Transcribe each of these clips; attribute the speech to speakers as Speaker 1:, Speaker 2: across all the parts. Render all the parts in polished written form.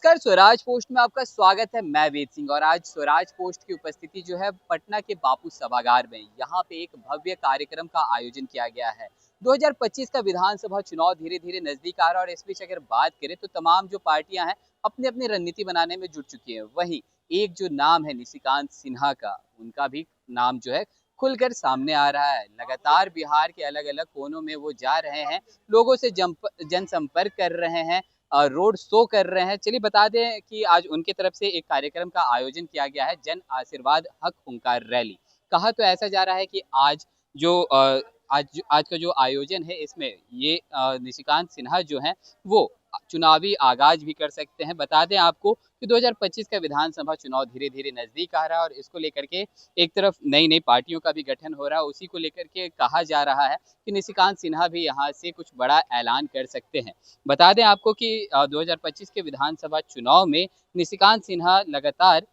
Speaker 1: नमस्कार, स्वराज पोस्ट में आपका स्वागत है। मैं वेद सिंह और आज स्वराज पोस्ट की उपस्थिति जो है पटना के बापू सभागार में, यहाँ पे एक भव्य कार्यक्रम का आयोजन किया गया है। 2025 का विधानसभा चुनाव धीरे धीरे नजदीक आ रहा है और इस बीच अगर बात करें तो तमाम जो पार्टियां हैं अपनी अपनी रणनीति बनाने में जुट चुकी हैं। वहीं एक जो नाम है निशिकांत सिन्हा का, उनका भी नाम जो है खुलकर सामने आ रहा है। लगातार बिहार के अलग अलग कोनों में वो जा रहे हैं, लोगों से जनसंपर्क कर रहे हैं, रोड शो कर रहे हैं। चलिए बता दें कि आज उनकी तरफ से एक कार्यक्रम का आयोजन किया गया है, जन आशीर्वाद हक हुंकार रैली। कहा तो ऐसा जा रहा है कि आज का जो आयोजन है इसमें ये निशिकांत सिन्हा जो हैं वो चुनावी आगाज भी कर सकते हैं। बता दें आपको कि 2025 का विधानसभा चुनाव धीरे धीरे नजदीक आ रहा है और इसको लेकर के एक तरफ नई नई पार्टियों का भी गठन हो रहा है। उसी को लेकर के कहा जा रहा है कि निशिकांत सिन्हा भी यहाँ से कुछ बड़ा ऐलान कर सकते हैं। बता दें आपको कि 2025 के विधानसभा चुनाव में निशिकांत सिन्हा लगातार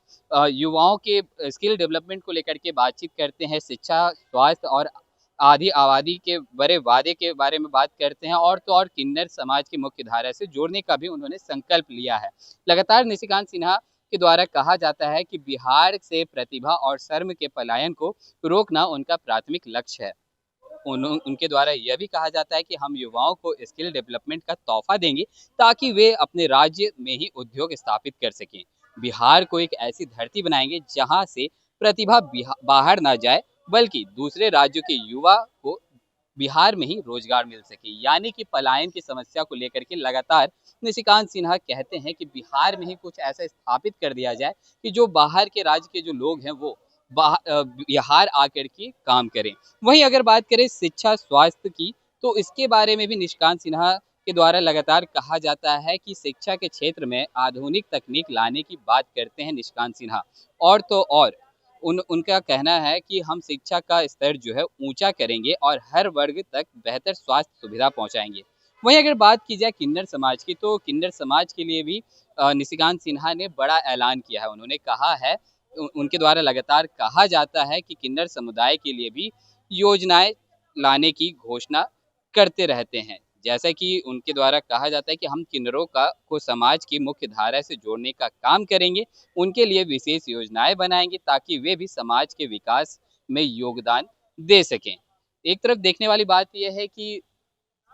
Speaker 1: युवाओं के स्किल डेवलपमेंट को लेकर के बातचीत करते हैं, शिक्षा, स्वास्थ्य और आधी आबादी के बड़े वादे के बारे में बात करते हैं और तो और किन्नर समाज की मुख्य धारा से जोड़ने का भी उन्होंने संकल्प लिया है। लगातार निशिकांत सिन्हा के द्वारा कहा जाता है कि बिहार से प्रतिभा और श्रम के पलायन को रोकना उनका प्राथमिक लक्ष्य है। उनके द्वारा यह भी कहा जाता है कि हम युवाओं को स्किल डेवलपमेंट का तोहफा देंगे ताकि वे अपने राज्य में ही उद्योग स्थापित कर सकें। बिहार को एक ऐसी धरती बनाएंगे जहां से प्रतिभा बाहर ना जाए, बल्कि दूसरे राज्यों के युवा को बिहार में ही रोजगार मिल सके। यानी कि पलायन की समस्या को लेकर के लगातार निशिकांत सिन्हा कहते हैं कि बिहार में ही कुछ ऐसा स्थापित कर दिया जाए कि जो बाहर के राज्य के जो लोग हैं वो बिहार आकर के काम करें। वहीं अगर बात करें शिक्षा स्वास्थ्य की, तो इसके बारे में भी निशिकांत सिन्हा के द्वारा लगातार कहा जाता है कि शिक्षा के क्षेत्र में आधुनिक तकनीक लाने की बात करते हैं निशिकांत सिन्हा। और तो और उनका कहना है कि हम शिक्षा का स्तर जो है ऊंचा करेंगे और हर वर्ग तक बेहतर स्वास्थ्य सुविधा पहुंचाएंगे। वहीं अगर बात की जाए किन्नर समाज की, तो किन्नर समाज के लिए भी निशिकांत सिन्हा ने बड़ा ऐलान किया है। उन्होंने कहा है, उनके द्वारा लगातार कहा जाता है कि किन्नर समुदाय के लिए भी योजनाएं लाने की घोषणा करते रहते हैं। जैसा कि उनके द्वारा कहा जाता है कि हम किन्नरों का को समाज की मुख्य धारा से जोड़ने का काम करेंगे, उनके लिए विशेष योजनाएं बनाएंगे ताकि वे भी समाज के विकास में योगदान दे सकें। एक तरफ देखने वाली बात यह है कि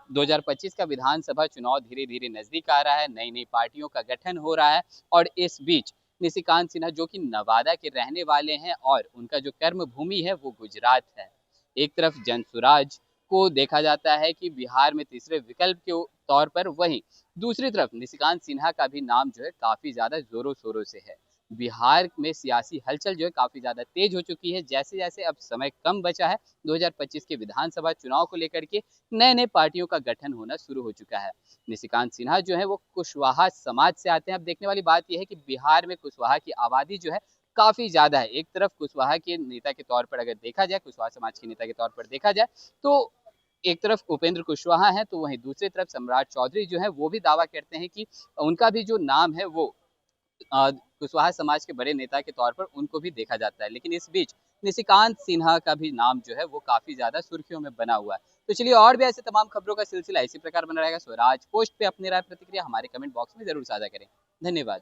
Speaker 1: 2025 का विधानसभा चुनाव धीरे धीरे नजदीक आ रहा है, नई नई पार्टियों का गठन हो रहा है और इस बीच निशिकांत सिन्हा जो कि नवादा के रहने वाले हैं और उनका जो कर्म भूमि है वो गुजरात है। एक तरफ जनसुराज को देखा जाता है कि बिहार में तीसरे विकल्प के तौर पर, वहीं दूसरी तरफ निशिकांत सिन्हा का भी नाम जो है काफी ज्यादा जोरों शोरों से है। बिहार में सियासी हलचल जो है काफी ज्यादा तेज हो चुकी है। जैसे जैसे अब समय कम बचा है 2025 के विधानसभा चुनाव को लेकर के नए नए पार्टियों का गठन होना शुरू हो चुका है। निशिकांत सिन्हा जो है वो कुशवाहा समाज से आते हैं। अब देखने वाली बात यह है कि बिहार में कुशवाहा की आबादी जो है काफी ज्यादा है। एक तरफ कुशवाहा के नेता के तौर पर अगर देखा जाए, कुशवाहा समाज के नेता के तौर पर देखा जाए, तो एक तरफ उपेंद्र कुशवाहा है, तो वहीं दूसरी तरफ सम्राट चौधरी जो है वो भी दावा करते हैं कि उनका भी जो नाम है वो कुशवाहा समाज के बड़े नेता के तौर पर उनको भी देखा जाता है। लेकिन इस बीच निशिकांत सिन्हा का भी नाम जो है वो काफी ज्यादा सुर्खियों में बना हुआ है। तो चलिए, और भी ऐसे तमाम खबरों का सिलसिला इसी प्रकार बना रहेगा। स्वराज पोस्ट पे अपनी राय प्रतिक्रिया हमारे कमेंट बॉक्स में जरूर साझा करें। धन्यवाद।